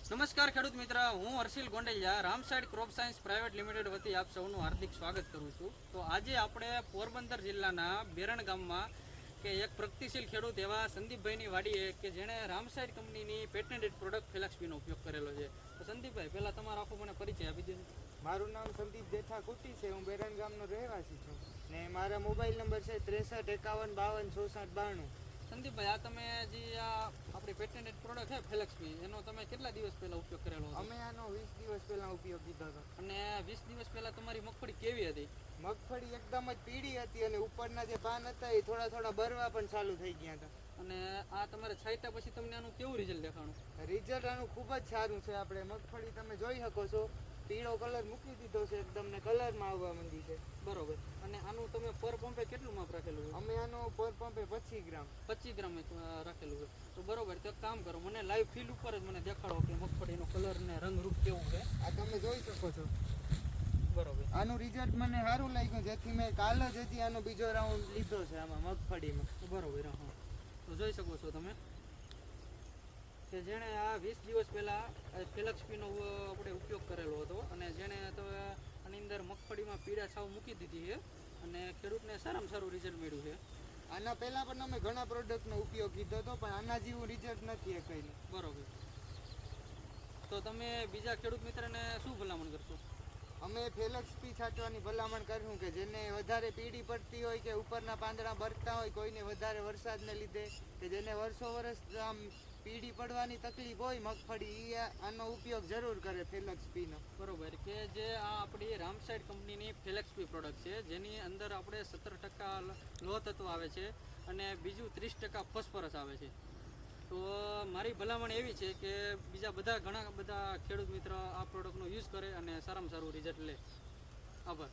નમસ્કાર ખેડૂત મિત્ર, હું Harshil Gondaliya Ramside crop science private limited વતી આપ સૌનું હાર્દિક સ્વાગત કરું છું. તો આજે આપણે પોરબંદર જિલ્લાના બેરણ ગામમાં કે એક પ્રગતિશીલ ખેડૂત એવા સંદીપભાઈની વાડીએ કે જેણે રામસાઈડ કંપનીની પેટન્ટેડ પ્રોડક્ટ ફેલાક્સબીનો ઉપયોગ કરેલો છે. તો સંદીપભાઈ, પહેલાં તમારો આખો મને પરિચય આપી દેજો. મારું નામ સંદીપ જેઠા કુટી છે. હું બેરણ ગામનો રહેવાસી છું ને મારા મોબાઈલ નંબર છે 63 51 52 66 92. સંદીપભાઈ, આ તમે જે આપણી પેટન્ટેડ પ્રોડક્ટ છે ફેલાક્સબી, એનો તમે કેટલા દિવસ પહેલાં ઉપયોગ કરેલો હતો? અમે આનો 20 દિવસ પહેલાં ઉપયોગ કીધો હતો. અને 20 દિવસ પહેલાં તમારી મગફળી કેવી હતી? મગફળી એકદમ જ પીળી હતી અને ઉપરના જે પાન હતા એ થોડા બરવા પણ ચાલુ થઈ ગયા હતા. અને આ તમારે છાંટ્યા પછી તમને આનું કેવું રિઝલ્ટ દેખાણું? રિઝલ્ટ આનું ખૂબ જ સારું છે. આપણે મગફળી તમે જોઈ શકો છો, પીળો કલર મૂકી દીધો છે, એકદમ ને કલરમાં આવવા માંડી છે. બરોબર. અને આનું તમે પર પંપે કેટલું માપ રાખેલું છે? અમે આનો પર પંપે 25 ગ્રામ 25 ગ્રામ રાખેલું છે. તો બરોબર, તો કામ કરો, મને લાઈવ ફીલ્ડ ઉપર જ મને દેખાડો કે મગફળીનો કલર ને રંગરૂપ કેવું છે. આ તમે જોઈ શકો છો. બરોબર. આનું રિઝલ્ટ મને સારું લાગ્યું, જેથી મેં કાલ જ હજી આનો બીજો રાઉન્ડ લીધો છે આમાં મગફળીમાં. બરોબર. હા, તો જોઈ શકો છો તમે કે જેણે આ 20 દિવસ પહેલાં ફેલાક્સબીનો આપણે ઉપયોગ કરેલો હતો અને જેણે તો આની અંદર મગફળીમાં પીળા છાવ મૂકી દીધી છે અને ખેડૂતને સારામાં સારું રિઝલ્ટ મળ્યું છે. આના પહેલાં પણ અમે ઘણા પ્રોડક્ટનો ઉપયોગ કીધો હતો, પણ આના જેવું રિઝલ્ટ નથી એ કંઈ. બરોબર. તો તમે બીજા ખેડૂત મિત્રને શું ભલામણ કરશો? અમે ફેલાક્સબી છાંટવાની ભલામણ કર્યું કે જેને વધારે પીળી પડતી હોય કે ઉપરના પાંદડા બરતા હોય, કોઈને વધારે વરસાદને લીધે કે જેને વર્ષ આમ પીળી પડવાની તકલીફ હોય મગફળી, એ આનો ઉપયોગ જરૂર કરે ફેલાક્સબીનો. બરોબર. કે જે આ આપણી રામસાઈડ કંપનીની ફેલાક્સબી પ્રોડક્ટ છે, જેની અંદર આપણે 17% લોહ તત્વ આવે છે અને બીજું 30% ફોસ્ફરસ આવે છે. તો મારી ભલામણ એવી છે કે બીજા ઘણા બધા ખેડૂત મિત્ર આ પ્રોડક્ટનો યુઝ કરે અને સારામાં સારું રિઝલ્ટ લે. આભાર.